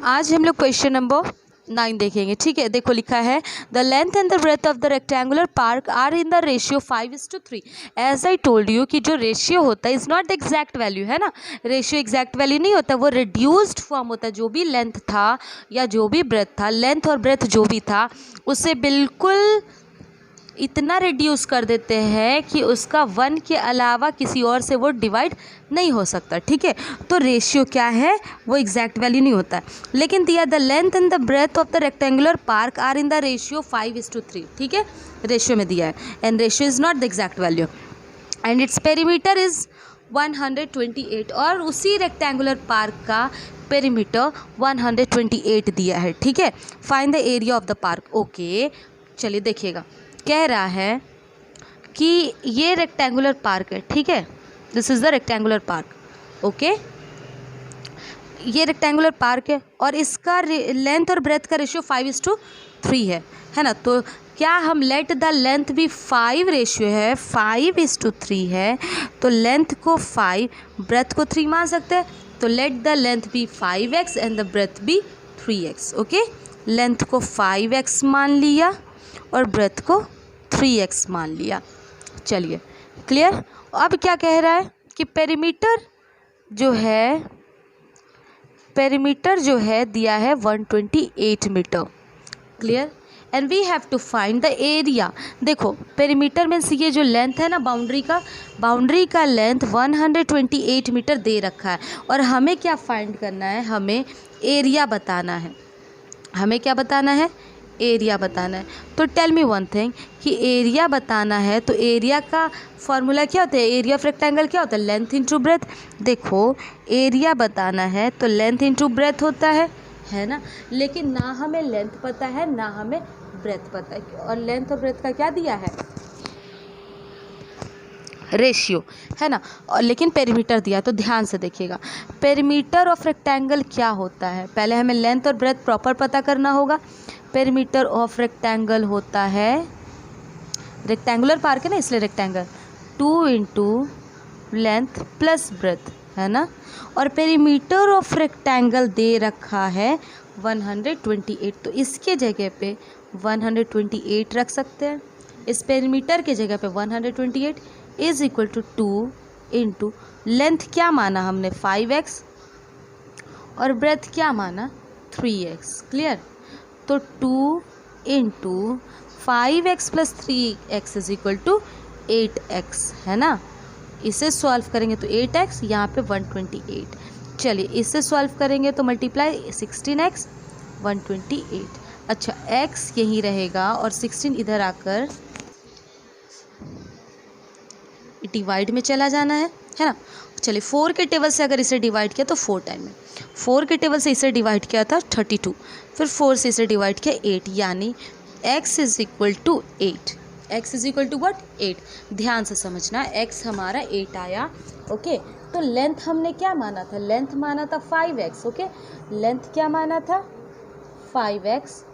आज हम लोग क्वेश्चन नंबर 9 देखेंगे। ठीक है, देखो लिखा है the length and the breadth of the rectangular park are in the ratio 5:3। As I told you कि जो रेशियो होता है is not the exact value, है ना। रेशियो एग्जैक्ट वैल्यू नहीं होता, वो रिड्यूस्ड फॉर्म होता है। जो भी लेंथ था या जो भी ब्रेथ था, लेंथ और ब्रेथ जो भी था उससे बिल्कुल इतना रिड्यूस कर देते हैं कि उसका 1 के अलावा किसी और से वो डिवाइड नहीं हो सकता। ठीक है, तो रेशियो क्या है, वो एग्जैक्ट वैल्यू नहीं होता है। लेकिन दिया the length and the breadth of the rectangular park are in the ratio 5:3। ठीक है, रेशियो में दिया है and ratio is not the exact value and its perimeter is 128 और उसी रेक्टेंगुलर पार्क का पेरीमीटर 128 दिया है। ठीक है, find the area of the park. Okay, चलिए देखिएगा, कह रहा है कि ये रेक्टेंगुलर पार्क है। ठीक है, this is the rectangular park. Okay, ये रेक्टेंगुलर पार्क है और इसका लेंथ और ब्रेथ का रेशियो 5:3 है ना। तो क्या हम लेट द लेंथ भी 5 रेशियो है, 5:3 है, तो लेंथ को 5 ब्रेथ को 3 मान सकते हैं। तो लेट द लेंथ भी 5x एंड द ब्रेथ भी 3x। ओके, लेंथ को 5x मान लिया और ब्रेथ को 3x मान लिया। चलिए क्लियर। अब क्या कह रहा है कि पेरीमीटर जो है दिया है 128 metre. Clear, and we have to find the area. देखो पेरीमीटर मीन्स ये जो लेंथ है ना बाउंड्री का लेंथ 128 मीटर दे रखा है और हमें क्या फाइंड करना है, हमें एरिया बताना है। हमें क्या बताना है, एरिया बताना है। तो टेल मी वन थिंग कि एरिया बताना है तो एरिया का फॉर्मूला क्या होता है, एरिया ऑफ रेक्टेंगल क्या होता है, लेंथ इंटू ब्रेथ। देखो एरिया बताना है तो लेंथ इंटू ब्रेथ होता है ना। लेकिन ना हमें लेंथ पता है ना हमें ब्रेथ पता है, और लेंथ और ब्रेथ का क्या दिया है, रेशियो, है ना। और लेकिन पेरीमीटर दिया, तो ध्यान से देखिएगा पेरीमीटर ऑफ रेक्टेंगल क्या होता है। पहले हमें लेंथ और ब्रेथ प्रॉपर पता करना होगा। पेरीमीटर ऑफ रेक्टेंगल होता है, रेक्टेंगुलर पार्क है ना इसलिए rectangle, 2 into length plus breadth, है ना। और पेरीमीटर ऑफ रेक्टेंगल दे रखा है 128, तो इसके जगह पे 128 रख सकते हैं। इस पेरीमीटर के जगह पे 128 is equal to 2 into length क्या माना हमने 5x और ब्रेथ क्या माना 3x। क्लियर, तो 2 into 5x plus 3x is equal to 8x, है ना। इसे सॉल्व करेंगे तो 8x, यहाँ पे 128। चलिए इसे सॉल्व करेंगे तो मल्टीप्लाई 16x 128। अच्छा x यहीं रहेगा और 16 इधर आकर डिवाइड में चला जाना है ना। चलिए 4 के टेबल से अगर इसे डिवाइड किया तो 4 टाइम में, 4 के टेबल से इसे डिवाइड किया था 32, फिर 4 से इसे डिवाइड किया 8, यानी x is equal to 8। x is equal to what, 8। ध्यान से समझना, x हमारा 8 आया। ओके, तो लेंथ हमने क्या माना था, लेंथ माना था 5x। ओके, लेंथ क्या माना था 5x,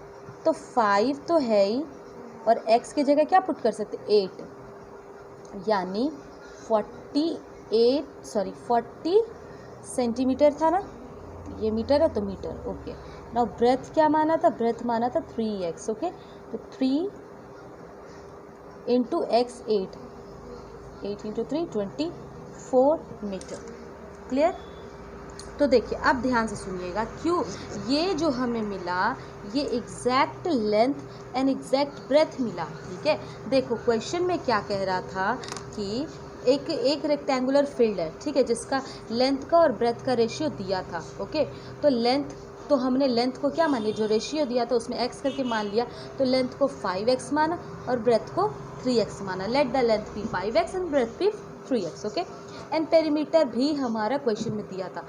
तो 5 तो है ही और x की जगह क्या पुट कर सकते 8, यानी 40 सेंटीमीटर था ना, ये मीटर है तो मीटर। ओके, नाउ ब्रेथ क्या माना था, ब्रेथ माना था 3x। ओके, तो 3 into x 8 into 3 24 metre. Clear. तो देखिए अब ध्यान से सुनिएगा, क्यों ये जो हमें मिला ये exact length and exact breadth मिला। ठीक है, देखो क्वेश्चन में क्या कह रहा था कि एक रेक्टेंगुलर फील्ड है, ठीक है, जिसका लेंथ का और ब्रेथ का रेशियो दिया था। ओके, तो लेंथ, तो हमने लेंथ को क्या मान लिया, जो रेशियो दिया था उसमें x करके मान लिया, तो लेंथ को 5x माना और ब्रेथ को 3x माना। Let the length be 5x and breadth be 3x। Okay, and perimeter भी हमारा क्वेश्चन में दिया था,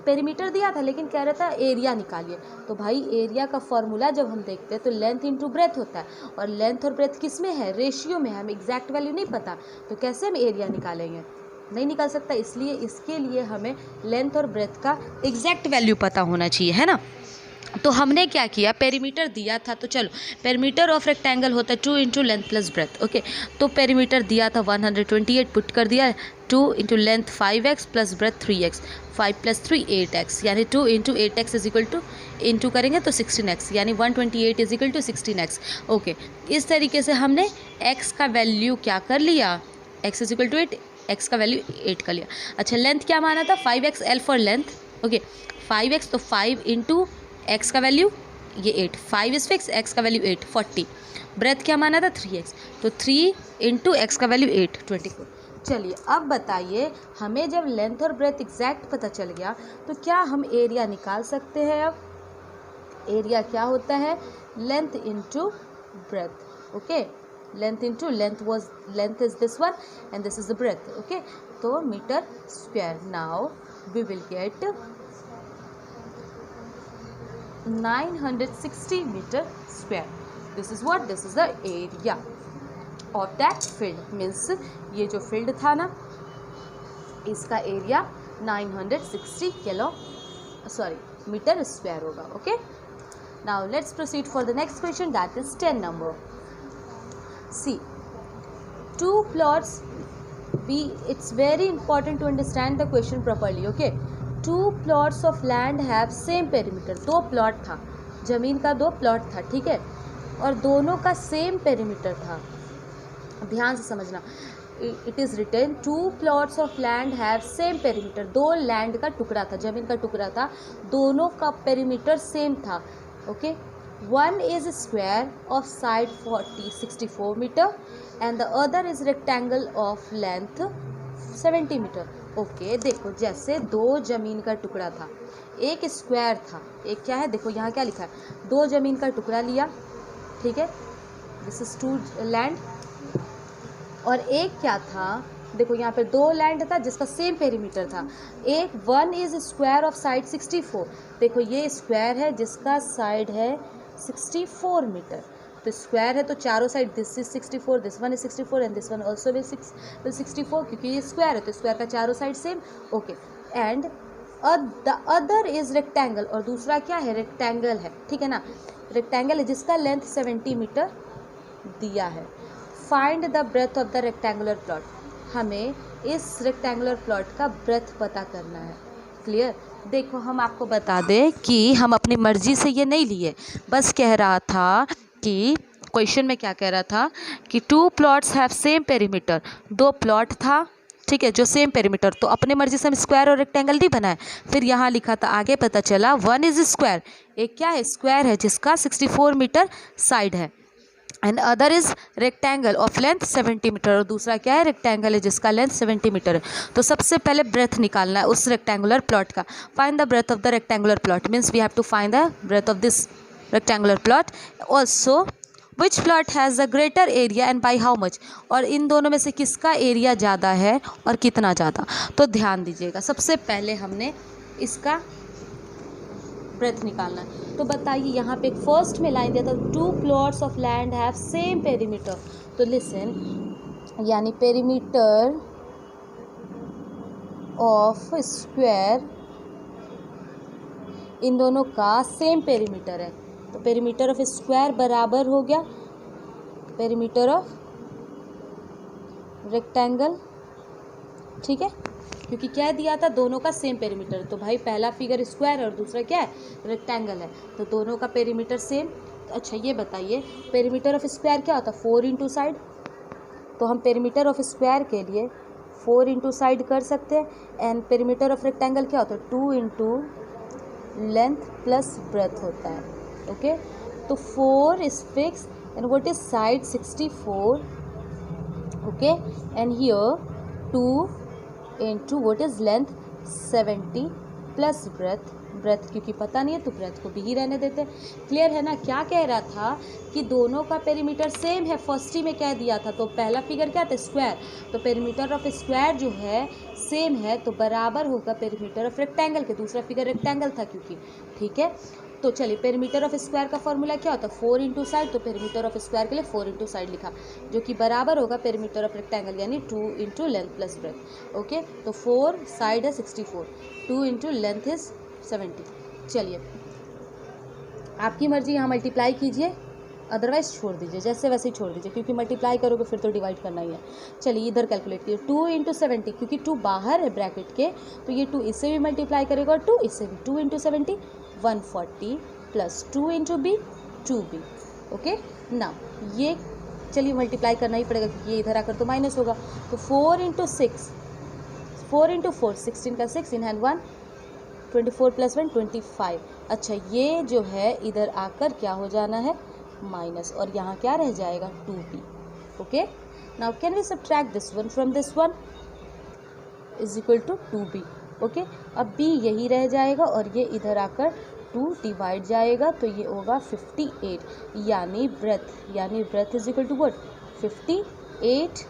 पेरीमीटर दिया था लेकिन कह रहा था एरिया निकालिए। तो भाई एरिया का फॉर्मूला जब हम देखते हैं तो लेंथ इंटू ब्रेथ होता है, और लेंथ और ब्रेथ किस में है, रेशियो में है, हमें एग्जैक्ट वैल्यू नहीं पता, तो कैसे हम एरिया निकालेंगे, नहीं निकाल सकता। इसलिए इसके लिए हमें लेंथ और ब्रेथ का एग्जैक्ट वैल्यू पता होना चाहिए, है ना। तो हमने क्या किया, पेरीमीटर दिया था तो चलो पेरीमीटर ऑफ रेक्टेंगल होता है 2 into length plus breadth. Okay, तो पेरीमीटर दिया था 128, पुट कर दिया 2 into length 5x plus breadth 3x, 5 + 3 8x, यानी 2 into 8x is equal two into करेंगे तो 16x, यानी 128 is equal to 16x। Okay, इस तरीके से हमने x का वैल्यू क्या कर लिया, x is equal to 8, x का वैल्यू 8 कर लिया। अच्छा, लेंथ क्या माना था, 5x L for length. Okay, 5x तो 5 इंटू x का वैल्यू ये 8, 5 इज फिक्स, x का वैल्यू 8, 40। ब्रेथ क्या माना था 3x, तो 3 इंटू x का वैल्यू 8, 24। चलिए अब बताइए, हमें जब लेंथ और ब्रेथ एग्जैक्ट पता चल गया तो क्या हम एरिया निकाल सकते हैं। अब एरिया क्या होता है, length into breadth. Okay, length into length is this one and this is the breadth. Okay, तो meter square. Now we will get 960 meter square. This is what? This is the area of that field. Means ये जो field था ना, इसका area 960 metre square होगा। Okay, now let's proceed for the next question, that is 10 number. See, 2 plots, it's very important to understand the question properly. Okay, 2 plots of land have same perimeter. 2 plot था, जमीन का 2 plot था, ठीक है, और दोनों का सेम पेरीमीटर था। ध्यान से समझना, it is written 2 plots of land have same perimeter. 2 land का टुकड़ा था, जमीन का टुकड़ा था, दोनों का पेरीमीटर सेम था। Okay, one is square of side 64 meter and the other is rectangle of length 70 metre. Okay, देखो जैसे 2 जमीन का टुकड़ा था, एक स्क्वायर था, एक क्या है, देखो यहाँ क्या लिखा है, 2 जमीन का टुकड़ा लिया, ठीक है, दिस इज 2 लैंड, और एक क्या था, देखो यहाँ पे 2 लैंड था जिसका सेम पेरीमीटर था। एक 1 इज स्क्वायर ऑफ साइड 64, देखो ये स्क्वायर है जिसका साइड है 64 मीटर, तो स्क्वायर है तो चारों side, this is 64, this one is 64 and this one also will 64, क्योंकि ये स्क्वायर है तो स्क्वायर का चारों side same. Okay, and the other is rectangle, और दूसरा क्या है, रेक्टेंगल है, ठीक है ना, रेक्टेंगल है जिसका लेंथ 70 मीटर दिया है। Find the breadth of the rectangular plot, हमें इस रेक्टेंगुलर प्लॉट का ब्रेथ पता करना है। क्लियर, देखो हम आपको बता दें कि हम अपनी मर्जी से ये नहीं लिए, बस कह रहा था कि क्वेश्चन में क्या कह रहा था कि 2 plots have same perimeter, 2 plot था, ठीक है, जो सेम पेरीमीटर, तो अपने मर्जी से हम स्क्वायर और रेक्टेंगल नहीं बनाए। फिर यहाँ लिखा था, आगे पता चला 1 इज स्क्वायर, एक क्या है, स्क्वायर है जिसका 64 मीटर साइड है, and other is rectangle of length 70 metre, और दूसरा क्या है, रेक्टेंगल है जिसका लेंथ 70 मीटर है। तो सबसे पहले ब्रेथ निकालना है उस रेक्टेंगुलर प्लॉट का। Find the breadth of the rectangular plot, means we have to find the breadth of this rectangular plot. Also which plot has the greater area and by how much, और इन दोनों में से किसका area ज़्यादा है और कितना ज़्यादा। तो ध्यान दीजिएगा, सबसे पहले हमने इसका ब्रेथ निकालना है। तो बताइए, यहाँ पे फर्स्ट में लाइन दिया था 2 plots of land have same perimeter, तो लिसन, यानी पेरीमीटर ऑफ स्क्वायर, इन दोनों का सेम पेरीमीटर है, तो पेरीमीटर ऑफ स्क्वायर बराबर हो गया पेरीमीटर ऑफ रेक्टेंगल, ठीक है, क्योंकि क्या दिया था, दोनों का सेम पेरीमीटर, तो भाई पहला फिगर स्क्वायर है और दूसरा क्या है, रेक्टेंगल है, तो दोनों का पेरीमीटर सेम। अच्छा ये बताइए, पेरीमीटर ऑफ स्क्वायर क्या होता है, 4 इंटू साइड, तो हम पेरीमीटर ऑफ स्क्वायर के लिए 4 इंटू साइड कर सकते हैं, एंड पेरीमीटर ऑफ रेक्टेंगल क्या होता है, 2 इंटू लेंथ प्लस ब्रेथ होता है। ओके, तो 4 is fix and what is side 64, okay, and here 2 into what is length 70 plus breadth क्योंकि पता नहीं है तो ब्रेथ को भी ही रहने देते। क्लियर है ना, क्या कह रहा था कि दोनों का पेरीमीटर सेम है, फर्स्ट ही में कह दिया था, तो पहला फिगर क्या था, स्क्वायर, तो पेरीमीटर ऑफ स्क्वायर जो है सेम है तो बराबर होगा पेरीमीटर ऑफ रेक्टेंगल के, दूसरा फिगर रेक्टेंगल था क्योंकि, ठीक है। तो चलिए, पेरीमीटर ऑफ स्क्वायर का फॉर्मूला क्या होता है, 4 इंटू साइड, तो पेरीमीटर ऑफ स्क्वायर के लिए 4 इंटू साइड लिखा, जो कि बराबर होगा पेरीमीटर ऑफ रेक्टेंगल यानी 2 into length plus breadth. Okay, तो 4 साइड है 64, 2 इंटू लेंथ इज 70। चलिए आपकी मर्जी, यहाँ मल्टीप्लाई कीजिए, अदरवाइज छोड़ दीजिए, जैसे वैसे ही छोड़ दीजिए, क्योंकि मल्टीप्लाई करोगे फिर तो डिवाइड करना ही है। चलिए इधर कैलकुलेट कीजिए, 2 × 70, क्योंकि 2 बाहर है ब्रैकेट के, तो ये 2 इससे भी मल्टीप्लाई करेगा और 2 इससे भी। 2 × 70 140 प्लस 2 × b 2b। ओके ना, ये चलिए मल्टीप्लाई करना ही पड़ेगा क्योंकि ये इधर आकर तो माइनस होगा। तो 4 × 6, 4 × 4 16 का 6 इन हैंड 1, 24 + 1 25। अच्छा ये जो है इधर आकर क्या हो जाना है माइनस, और यहाँ क्या रह जाएगा 2b। Okay now can we subtract this one from this one, is equal to 2b। Okay अब b यही रह जाएगा और ये इधर आकर 2 डिवाइड जाएगा, तो ये होगा 58, यानी breadth is equal to what 58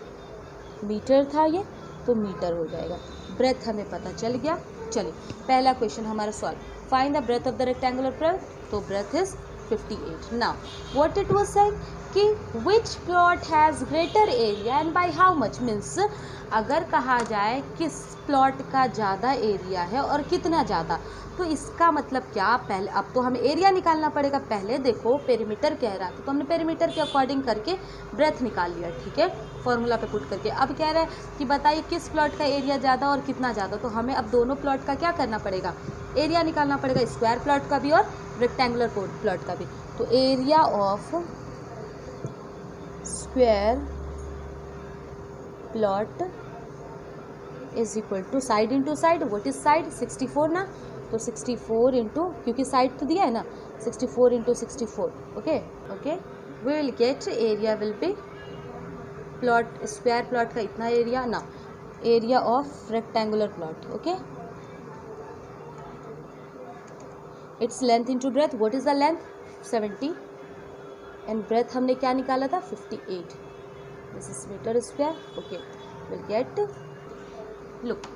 metre था ये, तो मीटर हो जाएगा। ब्रेथ हमें पता चल गया। चलिए पहला क्वेश्चन हमारा solve, find the breadth of the rectangular plot, तो breadth is 58। Now what it was saying कि which plot has greater area and by how much, means अगर कहा जाए किस प्लॉट का ज़्यादा एरिया है और कितना ज़्यादा, तो इसका मतलब क्या, पहले अब तो हमें एरिया निकालना पड़ेगा। पहले देखो पेरीमीटर कह रहा था तो हमने पेरीमीटर के अकॉर्डिंग करके ब्रेथ निकाल लिया, ठीक है, फॉर्मूला पे पुट करके। अब कह रहा है कि बताइए किस प्लॉट का एरिया ज़्यादा और कितना ज़्यादा, तो हमें अब दोनों प्लॉट का क्या करना पड़ेगा, एरिया निकालना पड़ेगा, स्क्वायर प्लॉट का भी और रेक्टेंगुलर प्लॉट का भी। तो area of square plot is equal to side into side, what is side 64 ना, तो 64 इंटू, क्योंकि साइड तो दिया है ना, 64 × 64। Okay we will get area will be plot, square plot का इतना एरिया ना, area of rectangular plot. Okay its length into breadth, what is the length 70 and breadth हमने क्या निकाला था 58, this is metre square. Okay will get, look,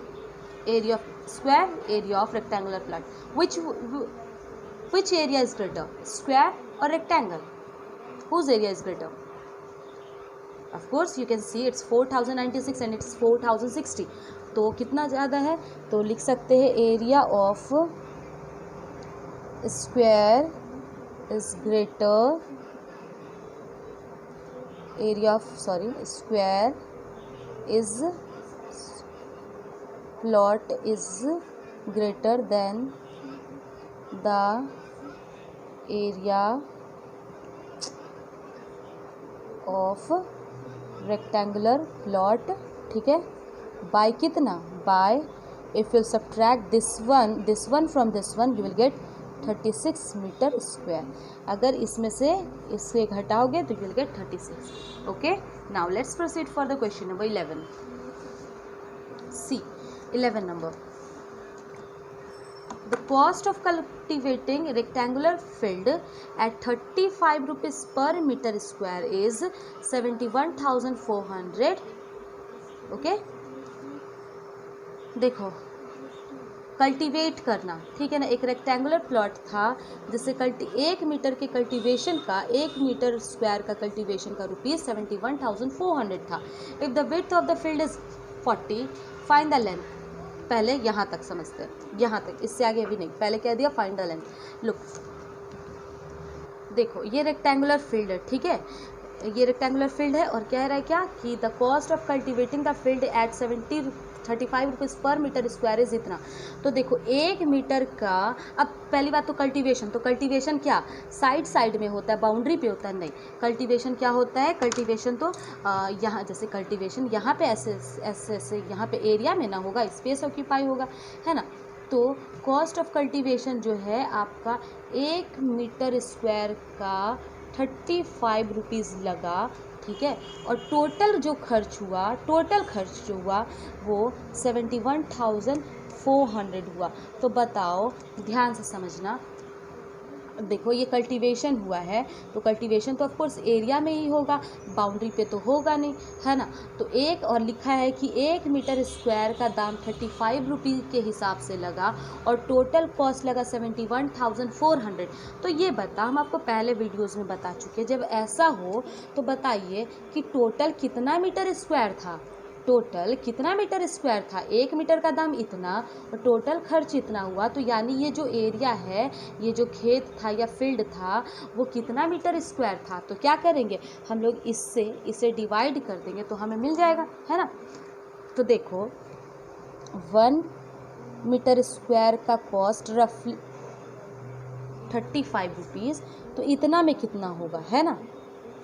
area of square, area of rectangular plot, which area is greater, square or rectangle, whose area is greater? Of course you can see it's 4096 and it's 4060, तो कितना ज़्यादा है, तो लिख सकते हैं area of square is greater, area of square is plot is greater than the area of rectangular plot, ठीक है, by कितना, by if you subtract this one from this one you will get 36 metre square. अगर इसमें से इससे घटाओगे तो you will get 36। okay now let's proceed for the question number 11. See 11 number, the cost of cultivating rectangular field at 35 rupees per meter square is 71,400. Okay देखो cultivate करना, ठीक है ना, एक रेक्टेंगुलर प्लॉट था जिससे 1 मीटर के कल्टीवेशन का, 1 मीटर स्क्वायर का कल्टीवेशन का रुपीज़ 71,400 था। If the width of the field is 40, find the length. पहले यहाँ तक समझते हैं, यहाँ तक, इससे आगे अभी नहीं, पहले कह दिया फाइंड द लेंथ। लुक देखो ये रेक्टेंगुलर फील्ड है, ठीक है, ये रेक्टेंगुलर फील्ड है और कह रहा है क्या कि the cost of cultivating the field eight 35 rupees per metre square is इतना। तो देखो 1 मीटर का, अब पहली बात तो कल्टीवेशन क्या साइड में होता है, बाउंड्री पे होता है, नहीं, कल्टीवेशन क्या होता है, कल्टीवेशन तो यहाँ जैसे कल्टीवेशन यहाँ पे ऐसे यहाँ पे एरिया में ना होगा, स्पेस ऑक्यूपाई होगा, है ना। तो कॉस्ट ऑफ कल्टीवेशन जो है आपका 1 मीटर स्क्वायर का 35 रुपीज़ लगा, ठीक है, और टोटल खर्च जो हुआ वो 71,400 हुआ। तो बताओ, ध्यान से समझना, देखो ये कल्टीवेशन हुआ है तो कल्टीवेशन तो ऑफकोर्स एरिया में ही होगा, बाउंड्री पे तो होगा नहीं, है ना। तो एक और लिखा है कि 1 मीटर स्क्वायर का दाम 35 रुपीज़ के हिसाब से लगा और टोटल कॉस्ट लगा 71,400। तो ये बता, हम आपको पहले वीडियोज़ में बता चुके हैं, जब ऐसा हो तो बताइए कि टोटल कितना मीटर स्क्वायर था, टोटल कितना मीटर स्क्वायर था, 1 मीटर का दाम इतना और टोटल खर्च इतना हुआ, तो यानी ये जो एरिया है, ये जो खेत था या फील्ड था वो कितना मीटर स्क्वायर था। तो क्या करेंगे हम लोग, इसे डिवाइड कर देंगे तो हमें मिल जाएगा, है ना। तो देखो 1 मीटर स्क्वायर का कॉस्ट रफली 35 रुपीज़, तो इतना में कितना होगा, है ना।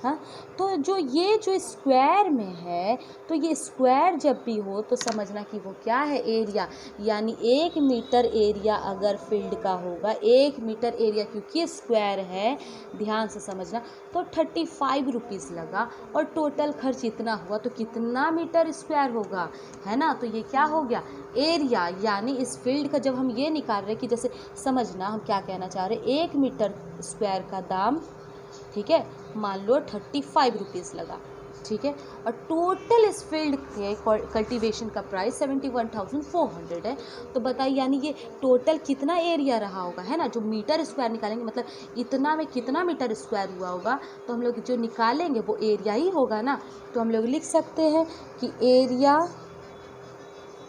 हाँ, तो ये जो स्क्वायर में है, तो ये स्क्वायर जब भी हो तो समझना कि वो क्या है, एरिया। यानी 1 मीटर एरिया अगर फील्ड का होगा, 1 मीटर एरिया क्योंकि स्क्वायर है, ध्यान से समझना, तो 35 रुपीज़ लगा और टोटल खर्च इतना हुआ, तो कितना मीटर स्क्वायर होगा, है ना। तो ये क्या हो गया, एरिया। यानी इस फील्ड का जब हम ये निकाल रहे कि जैसे समझना हम क्या कहना चाह रहे, 1 मीटर स्क्वायर का दाम, ठीक है, मान लो 35 रुपीज़ लगा, ठीक है, और टोटल इस फील्ड के कल्टीवेशन का प्राइस 71,400 है। तो बताइए यानी ये टोटल कितना एरिया रहा होगा, है ना। जो मीटर स्क्वायर निकालेंगे मतलब इतना में कितना मीटर स्क्वायर हुआ होगा, तो हम लोग जो निकालेंगे वो एरिया ही होगा ना। तो हम लोग लिख सकते हैं कि area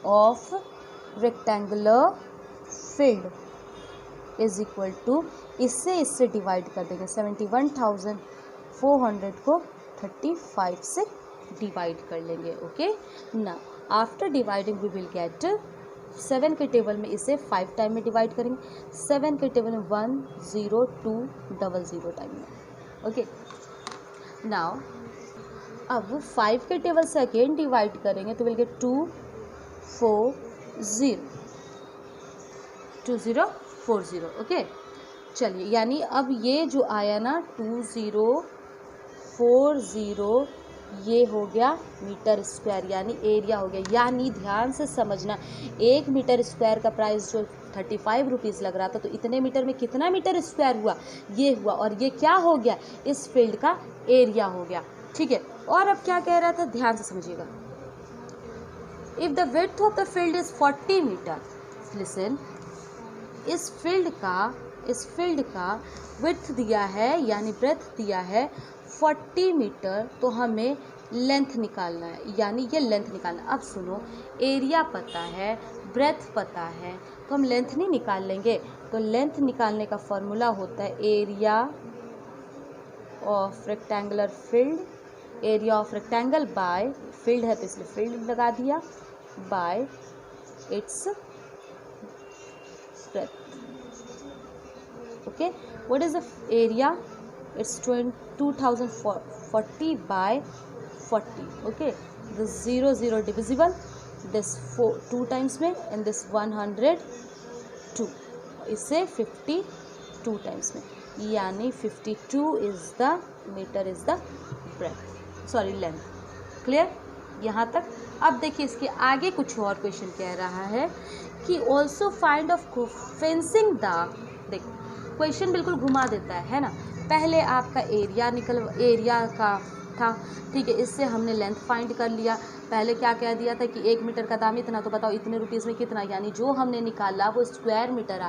of rectangular field is equal to, इससे डिवाइड कर देंगे, 71,400 को 35 से डिवाइड कर लेंगे। ओके ना, after dividing we will get 7 के टेबल में इसे 5 टाइम में डिवाइड करेंगे, 7 के टेबल में 10200 टाइम में। ओके नाउ अब 5 के टेबल से अगेन डिवाइड करेंगे तो विल गेट 2040। ओके चलिए, यानी अब ये जो आया ना 2040, ये हो गया मीटर स्क्वायर, यानी एरिया हो गया। यानी ध्यान से समझना, 1 मीटर स्क्वायर का प्राइस जो 35 रुपीज़ लग रहा था, तो इतने मीटर में कितना मीटर स्क्वायर हुआ, ये हुआ, और ये क्या हो गया, इस फील्ड का एरिया हो गया, ठीक है। और अब क्या कह रहा था, ध्यान से समझिएगा, if the width of the field is 40 metre, listen, इस फील्ड का विड्थ दिया है यानी ब्रेथ दिया है 40 मीटर, तो हमें लेंथ निकालना है, यानी ये लेंथ निकालना। अब सुनो, एरिया पता है, ब्रेथ पता है, तो हम लेंथ नहीं निकाल लेंगे। तो लेंथ निकालने का फॉर्मूला होता है area of rectangular field, area of rectangle by, field है तो इसलिए फील्ड लगा दिया, by its breadth. Okay, what is the area? It's 2040 by 40. Okay, this 0 divisible, this 2 times में, and this 102, इसे 52 times में, यानी 52 is the meter is the breadth, sorry length. Clear यहाँ तक। अब देखिए इसके आगे कुछ और क्वेश्चन कह रहा है कि also find of fencing the, देखो क्वेश्चन बिल्कुल घुमा देता है ना। पहले आपका एरिया का था, ठीक है, इससे हमने लेंथ फाइंड कर लिया। पहले क्या कह दिया था कि 1 मीटर का दाम इतना, तो बताओ इतने रुपीज़ में कितना, यानी जो हमने निकाला वो स्क्वायर मीटर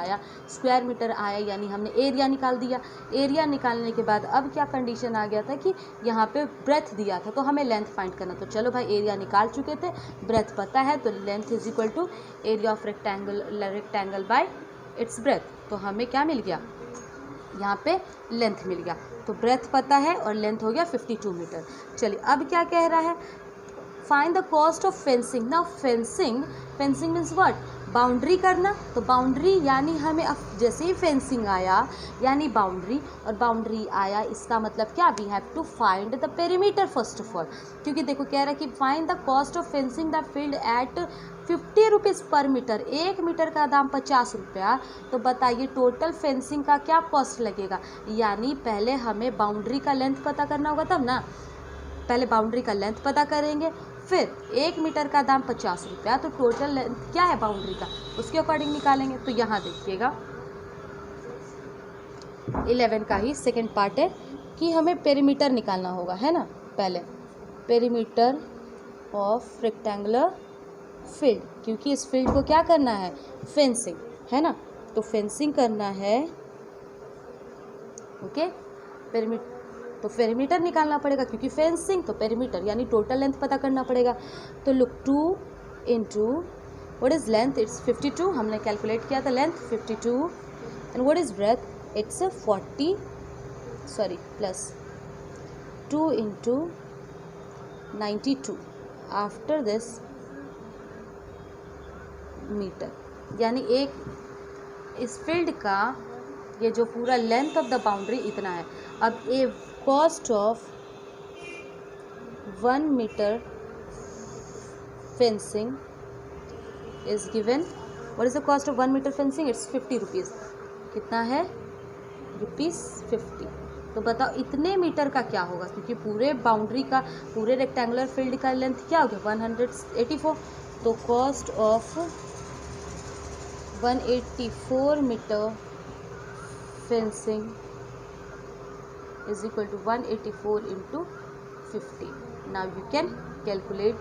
आया, यानी हमने एरिया निकाल दिया। एरिया निकालने के बाद अब क्या कंडीशन आ गया था कि यहाँ पे ब्रेथ दिया था, तो हमें लेंथ फाइंड करना। तो चलो भाई, एरिया निकाल चुके थे, ब्रेथ पता है, तो length is equal to area of rectangle by its breadth. तो हमें क्या मिल गया, यहाँ पे लेंथ मिल गया। तो ब्रेथ पता है और लेंथ हो गया 52 मीटर। चलिए अब क्या कह रहा है, find the cost of fencing. Now fencing means what, boundary करना। तो बाउंड्री यानी हमें अब जैसे ही फेंसिंग आया यानी बाउंड्री, और बाउंड्री आया इसका मतलब क्या, we have to find the perimeter first of all. क्योंकि देखो कह रहा है कि find the cost of fencing the field at 50 rupees per metre, 1 metre का दाम 50 रुपया। तो बताइए टोटल फेंसिंग का क्या कॉस्ट लगेगा, यानी पहले हमें बाउंड्री का लेंथ पता करना होगा तब ना। पहले बाउंड्री का लेंथ पता करेंगे, फिर 1 मीटर का दाम 50 रुपया, तो टोटल लेंथ क्या है बाउंड्री का, उसके अकॉर्डिंग निकालेंगे। तो यहाँ देखिएगा 11 का ही सेकंड पार्ट है कि हमें पेरीमीटर निकालना होगा, है ना। पहले पेरीमीटर ऑफ रेक्टेंगुलर फील्ड, क्योंकि इस फील्ड को क्या करना है, फेंसिंग, है ना। तो फेंसिंग करना है, ओके, तो पेरीमीटर निकालना पड़ेगा, क्योंकि फेंसिंग तो पेरीमीटर यानी टोटल लेंथ पता करना पड़ेगा। तो look 2 into what is length, its 52, हमने कैलकुलेट किया था length 52, and what is breadth, its 40 plus 2 into 92 after this metre, यानी एक इस फील्ड का ये जो पूरा लेंथ ऑफ द बाउंड्री इतना है। अब a cost of 1 meter fencing is given, what is the cost of 1 meter fencing, it's 50 rupees. कितना है, ₹50। तो बताओ इतने मीटर का क्या होगा, क्योंकि पूरे बाउंड्री का, पूरे रेक्टेंगुलर फील्ड का लेंथ क्या हो गया 184। तो cost of 184 metre fencing is equal to 184 into 50. Now you can calculate,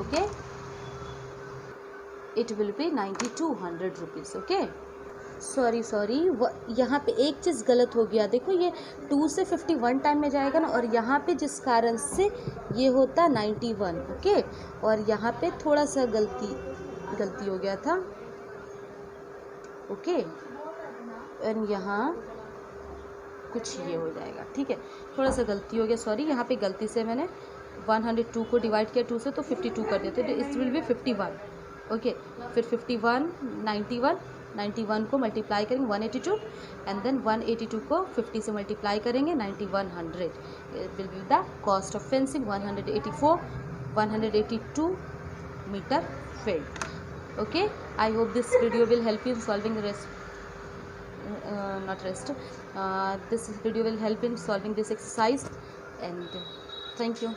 okay, it will be 9200 rupees. okay, sorry यहाँ पे एक चीज़ गलत हो गया, देखो ये 2 से 51 टाइम में जाएगा ना, और यहाँ पे जिस कारण से ये होता 91, ओके, और यहाँ पे थोड़ा सा गलती हो गया था, ओके, एंड यहाँ कुछ ये हो जाएगा, ठीक है, थोड़ा सा गलती हो गया, सॉरी, यहाँ पे गलती से मैंने 102 को डिवाइड किया 2 से, तो 52 कर दिया, तो इट विल बी 51, ओके, फिर 51 91 को मल्टीप्लाई करेंगे 182, एंड देन 182 को 50 से मल्टीप्लाई करेंगे 9100, will be the cost of fencing 182 metre field. okay, I hope this video will help you in solving this video will help in solving this exercise, and thank you.